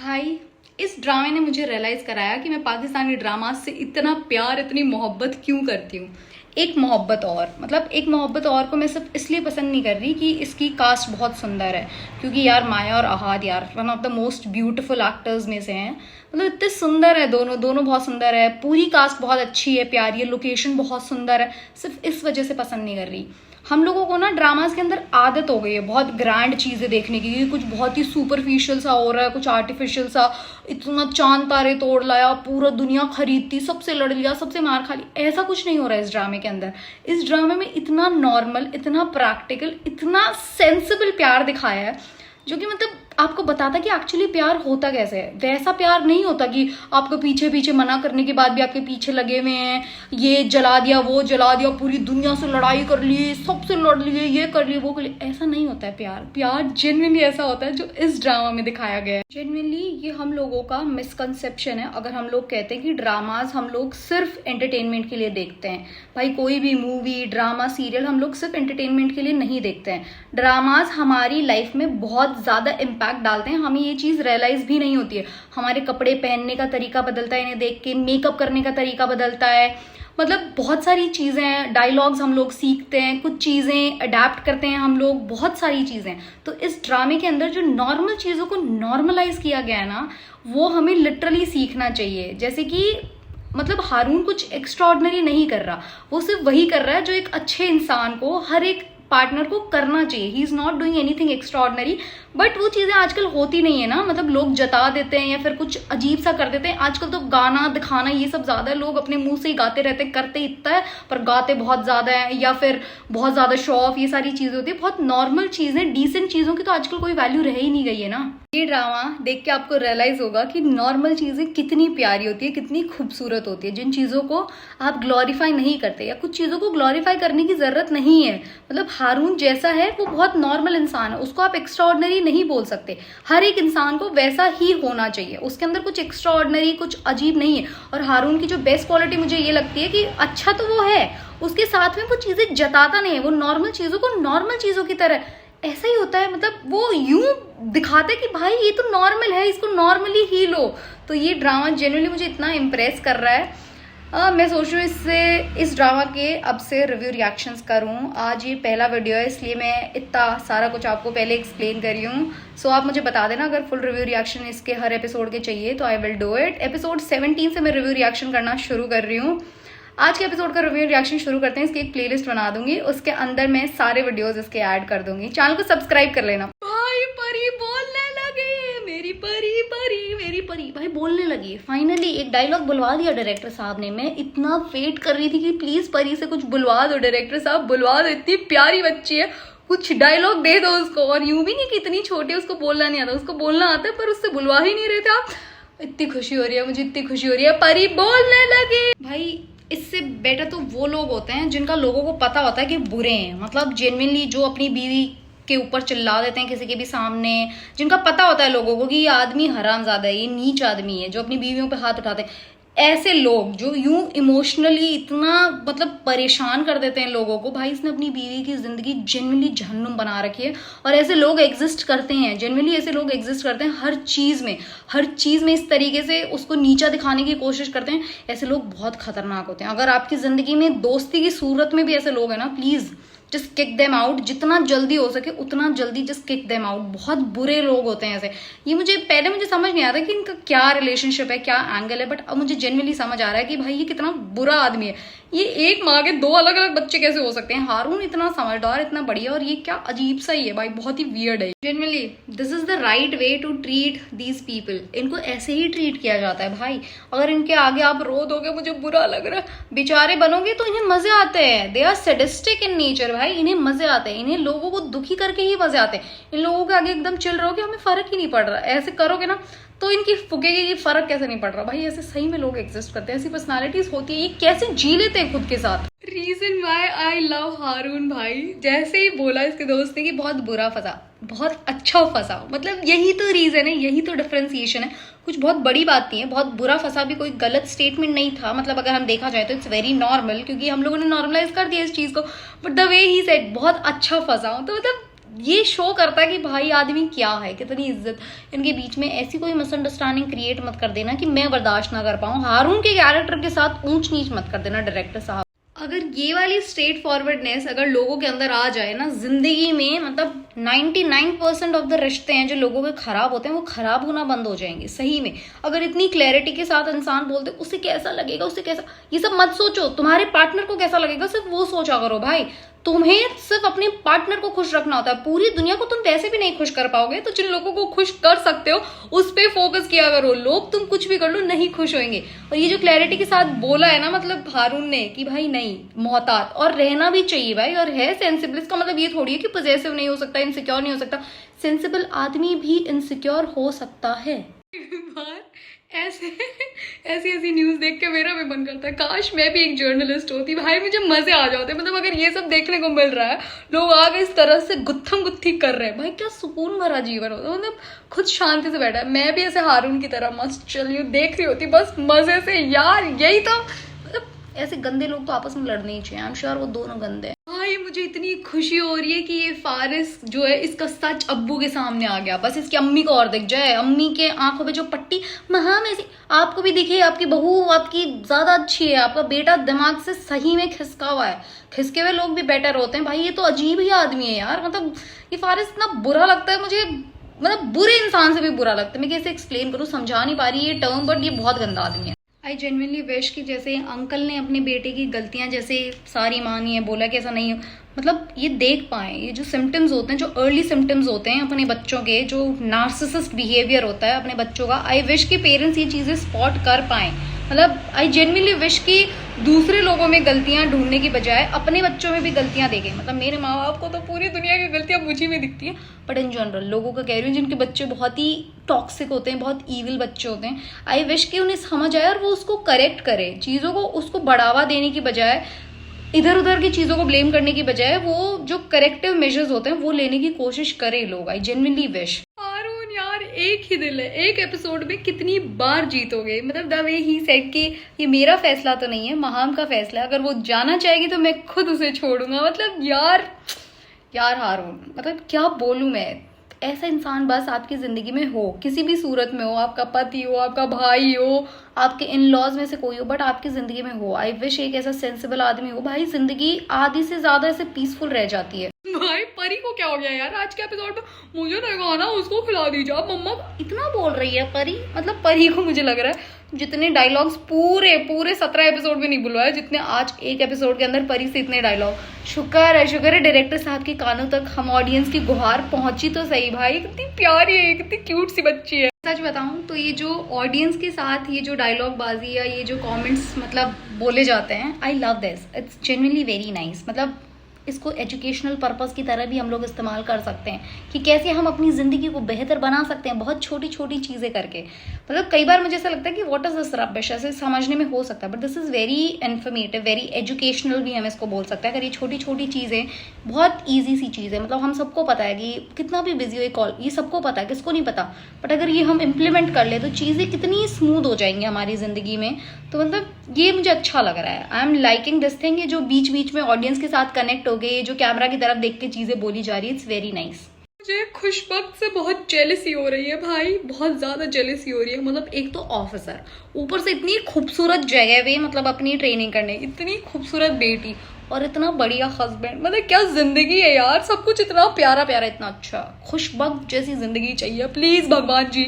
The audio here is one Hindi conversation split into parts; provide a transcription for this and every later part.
भाई, इस ड्रामे ने मुझे रियलाइज कराया कि मैं पाकिस्तानी ड्रामा से इतना प्यार, इतनी मोहब्बत क्यों करती हूँ। एक मोहब्बत और को मैं सिर्फ इसलिए पसंद नहीं कर रही कि इसकी कास्ट बहुत सुंदर है, क्योंकि यार माया और अहाद यार one of the most beautiful actors में से हैं। मतलब इतने सुंदर है दोनों दोनों बहुत सुंदर है, पूरी कास्ट बहुत अच्छी है, प्यारी है, लोकेशन बहुत सुंदर है। सिर्फ इस वजह से पसंद नहीं कर रही। हम लोगों को ना ड्रामास के अंदर आदत हो गई है बहुत ग्रैंड चीज़ें देखने की, क्योंकि कुछ बहुत ही सुपरफिशियल सा हो रहा है, कुछ आर्टिफिशियल सा। इतना चांद तारे तोड़ लाया, पूरा दुनिया खरीदती, सबसे लड़ लिया, सबसे मार खा ली, ऐसा कुछ नहीं हो रहा है इस ड्रामे के अंदर। इस ड्रामे में इतना नॉर्मल, इतना प्रैक्टिकल, इतना सेंसिबल प्यार दिखाया है, जो कि मतलब आपको बताता कि एक्चुअली प्यार होता कैसे है। वैसा प्यार नहीं होता कि आपको पीछे पीछे मना करने के बाद भी आपके पीछे लगे हुए हैं, ये जला दिया, वो जला दिया, पूरी दुनिया से लड़ाई कर ली, सबसे लड़ लिए, ये कर लिए, वो कर लिए। ऐसा नहीं होता है प्यार। प्यार जेन्युइनली ऐसा होता है जो इस ड्रामा में दिखाया गया है। जेन्युइनली ये हम लोगों का मिसकंसेप्शन है अगर हम लोग कहते हैं कि ड्रामाज हम लोग सिर्फ एंटरटेनमेंट के लिए देखते हैं। भाई कोई भी मूवी, ड्रामा, सीरियल हम लोग सिर्फ एंटरटेनमेंट के लिए नहीं देखते हैं। ड्रामाज हमारी लाइफ में बहुत ज्यादा इम्पैक्ट डालते हैं, हमें ये चीज रियलाइज भी नहीं होती है। हमारे कपड़े पहनने का तरीका बदलता है इन्हें देख के, मेकअप करने का तरीका बदलता है, मतलब बहुत सारी चीजें हैं। डायलॉग्स हम लोग सीखते हैं, कुछ चीजें अडेप्ट करते हैं हम लोग, बहुत सारी चीजें। तो इस ड्रामे के अंदर जो नॉर्मल चीजों को नॉर्मलाइज किया गया है ना, वो हमें लिटरली सीखना चाहिए। जैसे कि मतलब हारून कुछ एक्स्ट्राऑर्डिनरी नहीं कर रहा, वो सिर्फ वही कर रहा है जो एक अच्छे इंसान को, हर एक पार्टनर को करना चाहिए। He is not doing anything extraordinary. But वो चीजें आजकल होती नहीं है ना, मतलब लोग जता देते हैं या फिर कुछ अजीब सा कर देते हैं। आजकल तो गाना दिखाना ये सब ज्यादा है, लोग अपने मुंह से ही गाते रहते हैं, करते इतना है पर गाते बहुत ज्यादा है, या फिर बहुत ज्यादा शो ऑफ, ये सारी चीजें होती है। बहुत नॉर्मल चीजें, डिसेंट चीजों की तो आजकल कोई वैल्यू रह ही नहीं गई है ना। ये ड्रामा देख के आपको रियलाइज होगा कि नॉर्मल चीजें कितनी प्यारी होती है, कितनी खूबसूरत होती है, जिन चीजों को आप ग्लोरीफाई नहीं करते, या कुछ चीजों को ग्लोरीफाई करने की जरूरत नहीं है। मतलब हारून जैसा है वो बहुत नॉर्मल इंसान है, उसको आप एक्स्ट्राऑर्डिनरी नहीं बोल सकते। हर एक इंसान को वैसा ही होना चाहिए, उसके अंदर कुछ एक्स्ट्राऑर्डिनरी, कुछ अजीब नहीं है। और हारून की जो बेस्ट क्वालिटी मुझे ये लगती है कि अच्छा तो वो है, उसके साथ में वो चीजें जताता नहीं है, वो नॉर्मल चीजों को नॉर्मल चीजों की तरह ऐसा ही होता है। मतलब वो यूं दिखाता है कि भाई ये तो नॉर्मल है, इसको नॉर्मली ही लो। तो ये ड्रामा जेन्युइनली मुझे इतना इम्प्रेस कर रहा है। मैं सोच रही हूँ इस ड्रामा के अब से रिव्यू रिएक्शंस करूँ। आज ये पहला वीडियो है, इसलिए मैं इतना सारा कुछ आपको पहले एक्सप्लेन कर रही हूँ। सो आप मुझे बता देना अगर फुल रिव्यू रिएक्शन इसके हर एपिसोड के चाहिए तो I will do it. Episode 17 से मैं रिव्यू रिएक्शन करना शुरू कर रही हूँ। आज के एपिसोड का रिव्यू रिएक्शन शुरू करते हैं। इसकी एक प्लेलिस्ट बना दूंगी, उसके अंदर मैं सारे वीडियोस इसके ऐड कर दूंगी। चैनल को सब्सक्राइब कर लेना। भाई परी बोलने लगी, मेरी परी परी मेरी परी, भाई बोलने लगी। फाइनली एक डायलॉग बुलवा दिया डायरेक्टर साहब ने। मैं इतना वेट कर रही थी कि प्लीज परी से कुछ बुलवा दो, डायरेक्टर साहब बुलवा दो, इतनी प्यारी बच्ची है, कुछ डायलॉग दे दो उसको। और यूं भी नहीं कि इतनी छोटी, उसको बोलना नहीं आता, उसको बोलना आता है, पर उससे बुलवा ही नहीं रहे थे आप। इतनी खुशी हो रही है मुझे, इतनी खुशी हो रही है, परी बोलने लगी। भाई इससे बेटर तो वो लोग होते हैं जिनका लोगों को पता होता है कि बुरे हैं, मतलब जेन्युइनली जो अपनी बीवी के ऊपर चिल्ला देते हैं किसी के भी सामने, जिनका पता होता है लोगों को कि ये आदमी हरामजादा है, ये नीच आदमी है, जो अपनी बीवियों पे हाथ उठाते हैं। ऐसे लोग जो यूं इमोशनली इतना मतलब परेशान कर देते हैं लोगों को, भाई इसने अपनी बीवी की जिंदगी जेन्युइनली जहन्नुम बना रखी है। और ऐसे लोग एग्जिस्ट करते हैं, जेन्युइनली ऐसे लोग एग्जिस्ट करते हैं हर चीज में इस तरीके से उसको नीचा दिखाने की कोशिश करते हैं। ऐसे लोग बहुत खतरनाक होते हैं। अगर आपकी जिंदगी में दोस्ती की सूरत में भी ऐसे लोग हैं ना, please just kick them out. जितना जल्दी हो सके उतना जल्दी जस्ट किक देम आउट। बहुत बुरे लोग होते हैं ऐसे। ये मुझे समझ नहीं आता कि इनका क्या रिलेशनशिप है, क्या एंगल है, बट अब मुझे जेन्युइनली समझ आ रहा है कि भाई ये कितना बुरा आदमी है। ये एक माँ के दो अलग अलग बच्चे कैसे हो सकते हैं? हारून इतना समझदार, इतना बढ़िया, और ये क्या अजीब सा ही है भाई, बहुत ही वियर्ड है। Genuinely this is the right way to treat these people. इनको ऐसे ही ट्रीट किया जाता है भाई। अगर इनके आगे आप रो दोगे, मुझे बुरा लग रहा है, बेचारे बनोगे, तो इन्हें मजे आते हैं। They are sadistic in nature भाई, इन्हें मजे आते हैं, इन्हें लोगों को दुखी करके ही मजे आते हैं। इन लोगों के आगे एकदम चिल रहोगे, हमें फर्क ही नहीं पड़ रहा। ऐसे करोगे ना तो इनकी फुकेगी कि फर्क कैसे नहीं पड़ रहा। भाई ऐसे सही में लोग एग्जिस्ट करते हैं, ऐसी पर्सनालिटीज होती है। ये कैसे जी लेते हैं खुद के साथ। रीजन वाई आई लव हारून भाई, जैसे ही बोला इसके दोस्त ने कि बहुत बुरा फंसा, बहुत अच्छा फंसा, मतलब यही तो रीजन है, यही तो डिफरेंशिएशन है। कुछ बहुत बड़ी बात नहीं है, बहुत बुरा फंसा भी कोई गलत स्टेटमेंट नहीं था। मतलब अगर हम देखा जाए तो इट्स वेरी नॉर्मल, क्योंकि हम लोगों ने नॉर्मलाइज कर दिया इस चीज को। But the way he said बहुत अच्छा फंसा, तो मतलब ये शो करता है कि भाई आदमी क्या है, कितनी इज्जत इनके बीच में। ऐसी कोई मिसअंडरस्टैंडिंग क्रिएट मत कर देना कि मैं बर्दाश्त ना कर पाऊँ। हारून के कैरेक्टर के साथ ऊंच नीच मत कर देना डायरेक्टर साहब। अगर ये वाली स्ट्रेट फॉरवर्डनेस अगर लोगों के अंदर आ जाए ना जिंदगी में, मतलब 99% ऑफ द रिश्ते हैं जो लोगों के खराब होते हैं वो खराब होना बंद हो जाएंगे सही में। अगर इतनी क्लैरिटी के साथ इंसान बोलते उसे कैसा लगेगा, उसे कैसा, ये सब मत सोचो। तुम्हारे पार्टनर को कैसा लगेगा सिर्फ वो सोचा करो भाई। तुम्हें सिर्फ अपने पार्टनर को खुश रखना होता है, पूरी दुनिया को तुम वैसे भी नहीं खुश कर पाओगे। तो जिन लोगों को खुश कर सकते हो उस पे फोकस किया करो। लोग तुम कुछ भी कर लो नहीं खुश होंगे। और ये जो क्लैरिटी के साथ बोला है ना मतलब हारून ने कि भाई नहीं, मोहतात और रहना भी चाहिए भाई। और है सेंसिबल, इसका मतलब ये थोड़ी है कि पॉजेसिव नहीं हो सकता, इनसिक्योर नहीं हो सकता। सेंसिबल आदमी भी इनसिक्योर हो सकता है। ऐसे ऐसी न्यूज देख के मेरा भी मन करता है काश मैं भी एक जर्नलिस्ट होती भाई, मुझे मजे आ जाते। मतलब अगर ये सब देखने को मिल रहा है, लोग आगे इस तरह से गुत्थम गुत्थी कर रहे हैं, भाई क्या सुकून भरा जीवन होता। मतलब खुद शांति से बैठा है। मैं भी ऐसे हारून की तरह मस्त चलिए देख रही होती बस मजे से। यार यही तो, मतलब ऐसे गंदे लोग तो आपस में लड़ने ही चाहिए। आई एम श्योर वो दोनों गंदे हैं। भाई मुझे इतनी खुशी हो रही है कि ये फारिस जो है इसका सच अब्बू के सामने आ गया। बस इसकी अम्मी को और दिख जाए, अम्मी के आंखों पे जो पट्टी महा में से आपको भी दिखे, आपकी बहू आपकी ज्यादा अच्छी है, आपका बेटा दिमाग से सही में खिसका हुआ है। खिसके हुए लोग भी बेटर होते हैं भाई। ये तो अजीब ही आदमी है यार। मतलब ये फारिस इतना बुरा लगता है मुझे, मतलब बुरे इंसान से भी बुरा लगता है। मैं कैसे एक्सप्लेन करूँ, समझा नहीं पा रही ये टर्म, बट ये बहुत गंदा आदमी है। आई जेन्युइनली विश कि जैसे अंकल ने अपने बेटे की गलतियां जैसे सारी मानी है, बोला कि ऐसा नहीं हो, मतलब ये देख पाए ये जो सिम्टम्स होते हैं, जो अर्ली सिम्टम्स होते हैं अपने बच्चों के, जो नार्सिसिस्ट बिहेवियर होता है अपने बच्चों का। आई विश कि पेरेंट्स ये चीज़ें स्पॉट कर पाएं। मतलब आई जेन्युइनली विश कि दूसरे लोगों में गलतियां ढूंढने की बजाय अपने बच्चों में भी गलतियां देखें। मतलब मेरे माँ बाप को तो पूरी दुनिया की गलतियां मुझी में दिखती हैं, बट इन जनरल लोगों का कह रही हूँ जिनके बच्चे बहुत ही टॉक्सिक होते हैं, बहुत ईविल बच्चे होते हैं, आई विश कि उन्हें समझ आए और वो उसको करेक्ट करे। चीज़ों को उसको बढ़ावा देने की बजाय, इधर उधर की चीज़ों को ब्लेम करने की बजाय वो जो करेक्टिव मेजर्स होते हैं वो लेने की कोशिश करे लोग। I genuinely wish. यार एक ही दिल है, एक एपिसोड में कितनी बार जीतोगे। मतलब द वे ही सेड कि ये मेरा फैसला तो नहीं है, महाम का फैसला है, अगर वो जाना चाहेगी तो मैं खुद उसे छोड़ूंगा। मतलब यार हारून, मतलब क्या बोलूं मैं। ऐसा इंसान बस आपकी जिंदगी में हो, किसी भी सूरत में हो, आपका पति हो, आपका भाई हो, आपके इन लॉज में से कोई हो, बट आपकी जिंदगी में हो। आई विश एक ऐसा सेंसिबल आदमी हो भाई। जिंदगी आधी से ज्यादा ऐसे पीसफुल रह जाती है। भाई परी को क्या हो गया यार आज के एपिसोड में, मुझे नहीं खाना, उसको खिला दीजिए आप। मम्मा इतना बोल रही है परी, मतलब परी को मुझे लग रहा है जितने डायलॉग्स पूरे 17 एपिसोड में नहीं बुलवाए जितने आज एक एपिसोड के अंदर परी से इतने डायलॉग। शुक्र है डायरेक्टर साहब के कानों तक हम ऑडियंस की गुहार पहुंची तो सही। भाई कितनी प्यारी है, कितनी क्यूट सी बच्ची है। सच बताऊं तो ये जो ऑडियंस के साथ ये जो डायलॉग बाजी या ये जो कमेंट्स मतलब बोले जाते हैं, I love this, it's genuinely very nice. मतलब इसको एजुकेशनल पर्पस की तरह भी हम लोग इस्तेमाल कर सकते हैं कि कैसे हम अपनी ज़िंदगी को बेहतर बना सकते हैं बहुत छोटी छोटी चीज़ें करके। मतलब कई बार मुझे ऐसा लगता है कि व्हाट इज़ दिस रबिश, ऐसे समझने में हो सकता है, but this is very informative, very educational भी हम इसको बोल सकते हैं। अगर ये छोटी छोटी चीज़ें, बहुत ईजी सी चीज़ है, मतलब हम सबको पता है कि कितना भी बिजी हो कॉल, ये सबको पता है, किसको नहीं पता, बट अगर ये हम इम्प्लीमेंट कर ले तो चीज़ें कितनी स्मूथ हो जाएंगी हमारी ज़िंदगी में। तो मतलब ये मुझे अच्छा लग रहा है। I am liking this thing. ये जो बीच बीच में ऑडियंस के साथ कनेक्ट हो गए, जो कैमरा की तरफ देख के चीजें बोली जा रही है, इट्स वेरी नाइस। मुझे खुशबख्त से बहुत जेलसी हो रही है भाई, बहुत ज्यादा जेलसी हो रही है। मतलब एक तो ऑफिसर, ऊपर से इतनी खूबसूरत जगह पे मतलब अपनी ट्रेनिंग करने, इतनी खूबसूरत बेटी और इतना बढ़िया हस्बैंड। मतलब क्या जिंदगी है यार, सब कुछ इतना प्यारा प्यारा, इतना अच्छा। खुशबख्त जैसी जिंदगी चाहिए प्लीज भगवान जी।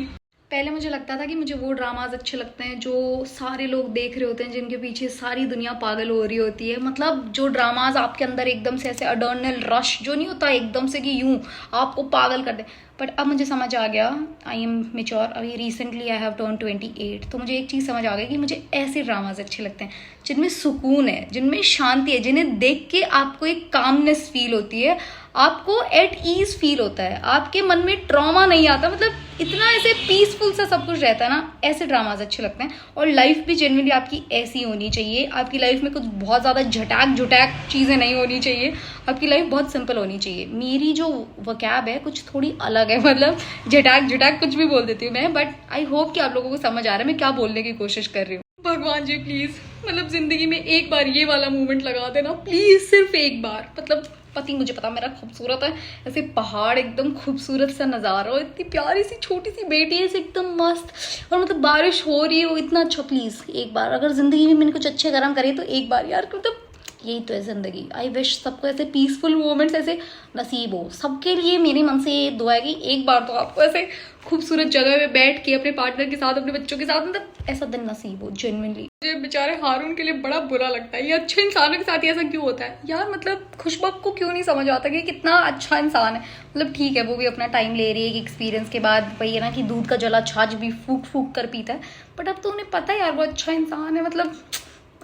पहले मुझे लगता था कि मुझे वो ड्रामाज अच्छे लगते हैं जो सारे लोग देख रहे होते हैं, जिनके पीछे सारी दुनिया पागल हो रही होती है। मतलब जो ड्रामाज आपके अंदर एकदम से ऐसे अडर्नल रश जो नहीं होता एकदम से कि यूं आपको पागल कर दे। बट अब मुझे समझ आ गया, आई एम मेच्योर, अभी रिसेंटली आई हैव टर्न 28, तो मुझे एक चीज़ समझ आ गई कि मुझे ऐसे ड्रामाज अच्छे लगते हैं जिनमें सुकून है, जिनमें शांति है, जिन्हें देख के आपको एक कामनेस फील होती है, आपको एट ईज फील होता है, आपके मन में ट्रॉमा नहीं आता। मतलब इतना ऐसे पीसफुल सा सब कुछ रहता है ना, ऐसे ड्रामाज अच्छे लगते हैं। और लाइफ भी जेन्युइनली आपकी ऐसी होनी चाहिए। आपकी लाइफ में कुछ बहुत ज़्यादा झटाक चीज़ें नहीं होनी चाहिए, आपकी लाइफ बहुत सिंपल होनी चाहिए। मेरी जो वकैब है कुछ थोड़ी अलग है, मतलब झटाक कुछ भी बोल देती हूँ मैं, बट आई होप कि आप लोगों को समझ आ रहा है मैं क्या बोलने की कोशिश कर रही हूँ। भगवान जी प्लीज, मतलब जिंदगी में एक बार ये वाला मोमेंट लगा देना प्लीज, सिर्फ एक बार। मतलब पति, मुझे पता मेरा खूबसूरत है, ऐसे पहाड़ एकदम खूबसूरत सा नज़ारा और इतनी प्यारी सी छोटी सी बेटी है एकदम मस्त, और मतलब बारिश हो रही है वो इतना अच्छा। प्लीज़ एक बार, अगर ज़िंदगी में मैंने कुछ अच्छे कर्म करे तो एक बार यार, मतलब यही तो है ज़िंदगी। आई विश सबको ऐसे पीसफुल मोमेंट्स ऐसे नसीब हो सबके लिए। मेरे मन से ये दुआ है कि एक बार तो आपको ऐसे खूबसूरत जगह में बैठ के अपने पार्टनर के साथ, अपने बच्चों के साथ, मतलब ऐसा दिन नसीब हो जेन्युइनली। मुझे बेचारे हारून के लिए बड़ा बुरा लगता है, ये अच्छे इंसानों के साथ ही ऐसा क्यों होता है यार। मतलब खुशबक को क्यों नहीं समझ आता कि कितना अच्छा इंसान है। मतलब ठीक है, वो भी अपना टाइम ले रही है, एक्सपीरियंस के बाद वही है ना कि दूध का जला छाछ भी फूक फूक कर पीता है, बट अब तो उन्हें पता है यार वो अच्छा इंसान है। मतलब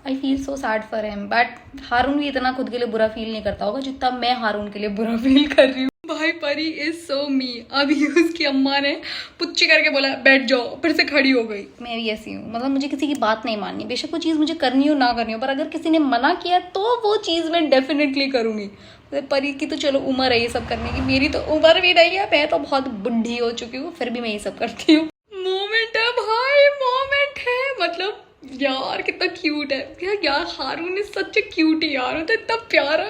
I feel so sad for him, but Haroon भी इतना खुद के लिए बुरा फील नहीं करता होगा जितना मैं हारून के लिए बुरा फील कर रही हूँ। भाई परी इज सो मी। अभी उसकी अम्मा ने पुच्ची करके बोला बैठ जाओ, फिर से खड़ी हो गई। मैं भी ऐसी हूँ, मतलब मुझे किसी की बात नहीं माननी, बेशक वो चीज़ मुझे करनी हो ना करनी हो, पर अगर किसी ने मना किया तो वो चीज़ मैं डेफिनेटली करूँगी। परी की तो चलो उम्र है ये सब करने की, मेरी तो उम्र भी नहीं है, मैं तो बहुत बुढ़ी हो चुकी हूँ, फिर भी मैं ये सब करती हूँ। मोमेंट है भाई, मोमेंट है। मतलब यार कितना क्यूट है यार, हारून इज सच ए क्यूट यार, तो इतना प्यारा,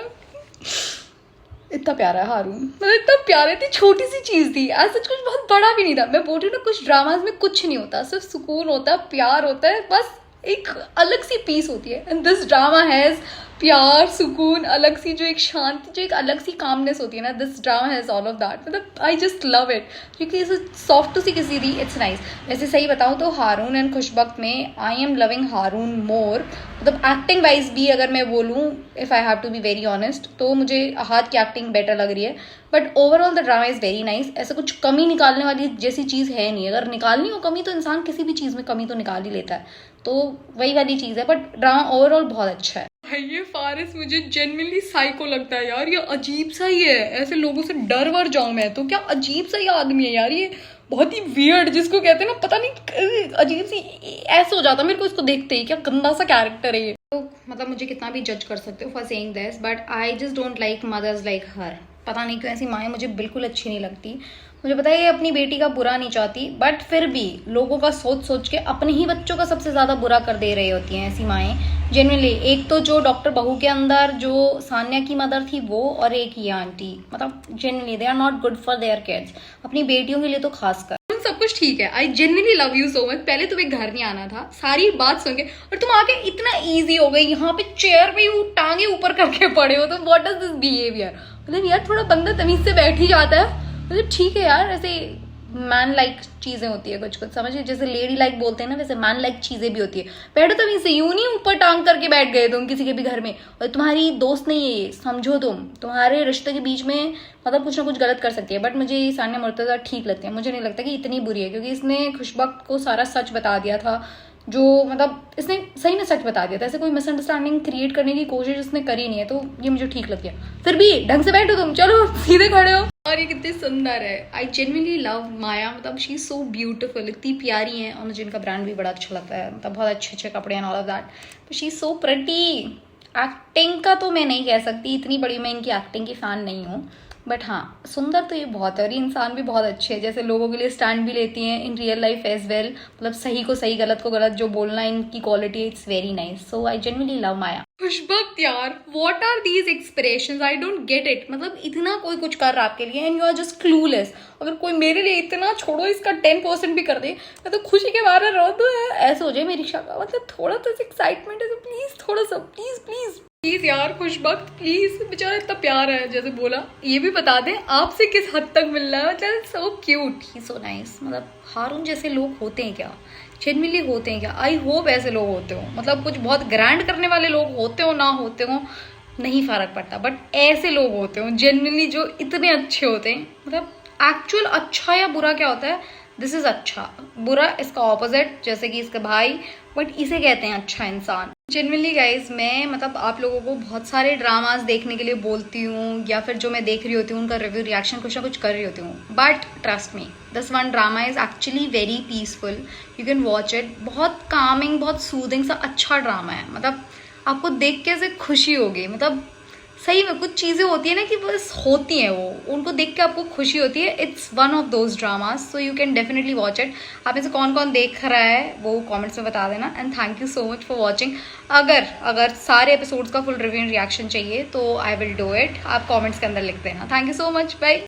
इतना प्यारा है हारून, मतलब इतना प्यारा। इतनी छोटी सी चीज थी, ऐसा कुछ बहुत बड़ा भी नहीं था। मैं बोल रही हूँ ना, कुछ ड्रामाज में कुछ नहीं होता, सिर्फ सुकून होता है, प्यार होता है, बस एक अलग सी पीस होती है। एंड दिस ड्रामा हैज प्यार, सुकून, अलग सी जो एक शांति, जो एक अलग सी कामनेस होती है ना, this drama has all of that. मतलब आई जस्ट लव इट, क्योंकि इसे सॉफ्ट सी किसी थी, इट्स नाइस। वैसे सही बताऊँ तो हारून एंड खुशबख्त में आई एम लविंग हारून मोर। मतलब एक्टिंग वाइज भी अगर मैं बोलूँ, if I have to be very honest, तो मुझे हाथ की एक्टिंग बेटर लग रही है, but overall the drama is very nice. ऐसा कुछ कमी निकालने वाली जैसी चीज़ है नहीं, अगर निकालनी हो कमी तो इंसान किसी भी चीज़ में कमी तो निकाल ही लेता है, तो वही वाली चीज़ है। बट ड्रामा ओवरऑल बहुत अच्छा है। भाई ये फारिस मुझे जेन्युइनली साइको लगता है यार, ये अजीब सा ही है, ऐसे लोगों से डर वर जाऊं मैं तो, क्या अजीब सा ही आदमी है यार ये, बहुत ही वियर्ड, जिसको कहते हैं ना, पता नहीं अजीब सी ऐसे हो जाता मेरे को इसको देखते ही, क्या गंदा सा कैरेक्टर है ये। तो मतलब मुझे कितना भी जज कर सकते हो for saying this, but I just don't like mothers like her. पता नहीं क्यों ऐसी माएँ मुझे बिल्कुल अच्छी नहीं लगती। मुझे पता है ये अपनी बेटी का बुरा नहीं चाहती, बट फिर भी लोगों का सोच सोच के अपने ही बच्चों का सबसे ज़्यादा बुरा कर दे रही होती हैं ऐसी माएँ जेन्युइनली। एक तो जो डॉक्टर बहू के अंदर जो सान्या की मदर थी वो, और एक ये आंटी, मतलब genuinely they are not good for their kids, अपनी बेटियों के लिए तो खास कर। सब कुछ ठीक है, आई genuinely love you so much. पहले तुम्हें घर नहीं आना था, सारी बात सुन के, और तुम आके इतना ईजी हो गई, यहाँ पे चेयर पे टांगे ऊपर करके पड़े हो, तो व्हाट इज दिस बिहेवियर। मतलब यार थोड़ा बंदा तमीज से बैठ ही जाता है। मतलब ठीक है यार, ऐसे मैन लाइक चीजें होती है कुछ कुछ, समझिए, जैसे लेडी लाइक बोलते हैं ना, वैसे मैन लाइक चीजें भी होती है। बैठो तमीज से, यूं नहीं ऊपर टांग करके बैठ गए तुम किसी के भी घर में, और तुम्हारी दोस्त नहीं है ये, समझो तुम्हारे रिश्ते के बीच में मतलब कुछ ना कुछ गलत कर सकती है। बट मुझे सान्या मुर्तज़ा ठीक लगती है, मुझे नहीं लगता कि इतनी बुरी है, क्योंकि इसने खुशबख्त को सारा सच बता दिया था, जो मतलब इसने सही में सच बता दिया था, ऐसे कोई मिसअंडरस्टैंडिंग क्रिएट करने की कोशिश इसने करी नहीं है, तो ये मुझे ठीक लग गया। फिर भी ढंग से बैठो तुम, चलो सीधे खड़े हो। और ये कितनी सुंदर है, आई जेन्युइनली लव माया, मतलब शी इज सो ब्यूटीफुल, इतनी प्यारी है, और मुझे इनका ब्रांड भी बड़ा अच्छा लगता है, मतलब बहुत अच्छे अच्छे कपड़े एंड ऑल ऑफ दैट, तो she is so pretty. Acting का तो मैं नहीं कह सकती, इतनी बड़ी मैं इनकी एक्टिंग की फ़ैन नहीं हूँ, बट हाँ सुंदर तो ये बहुत है, और ये इंसान भी बहुत अच्छे है, जैसे लोगों के लिए स्टैंड भी लेती हैं in real life as well. मतलब सही को सही, गलत को गलत जो बोलना, इनकी quality it's very nice, so I genuinely love Maya. Khushbakht यार, what are these expressions, I don't get it. मतलब इतना कोई कुछ कर रहा है आपके लिए and you are just clueless. अगर कोई मेरे लिए इतना, छोड़ो इसका 10% भी कर दे, मैं तो खुशी के मारे रो दो, ऐसे हो जाए मेरी शक्ल। मतलब थोड़ा तो एक्साइटमेंट है तो प्लीज, थोड़ा सा प्लीज प्लीज प्लीज यार खुशबख्त प्लीज, बेचारा इतना प्यार है, जैसे बोला। ये भी बता दें आपसे किस हद तक मिलना है, मतलब सो क्यूट, ही सो नाइस। मतलब हारून जैसे लोग होते हैं क्या, जेन्युइनली होते हैं क्या, आई होप ऐसे लोग होते हो। मतलब कुछ बहुत ग्रैंड करने वाले लोग होते हो ना होते हो नहीं फर्क पड़ता, बट ऐसे लोग होते हो जेन्युइनली जो इतने अच्छे होते हैं। मतलब एक्चुअल अच्छा या बुरा क्या होता है, दिस इज अच्छा, बुरा इसका ऑपोजिट, जैसे कि इसके भाई, बट इसे कहते हैं अच्छा इंसान। जेन्युइनली गाइज, मैं मतलब आप लोगों को बहुत सारे ड्रामाज देखने के लिए बोलती हूँ, या फिर जो मैं देख रही होती हूँ उनका रिव्यू रिएक्शन कुछ ना कुछ कर रही होती हूँ, but trust me this one drama is actually very peaceful, you can watch it. बहुत कामिंग, बहुत सूदिंग सा अच्छा ड्रामा है, मतलब आपको देख के ऐसे खुशी होगी। मतलब सही में कुछ चीज़ें होती है ना कि बस होती हैं, वो उनको देख के आपको खुशी होती है। It's one of those dramas, so you can definitely watch it. आप में से कौन कौन देख रहा है वो कमेंट्स में बता देना। And thank you so much for watching. अगर सारे एपिसोड्स का फुल रिव्यू एंड रिएक्शन चाहिए तो आई विल डू इट। आप कॉमेंट्स के अंदर लिख देना। Thank you so much, bye.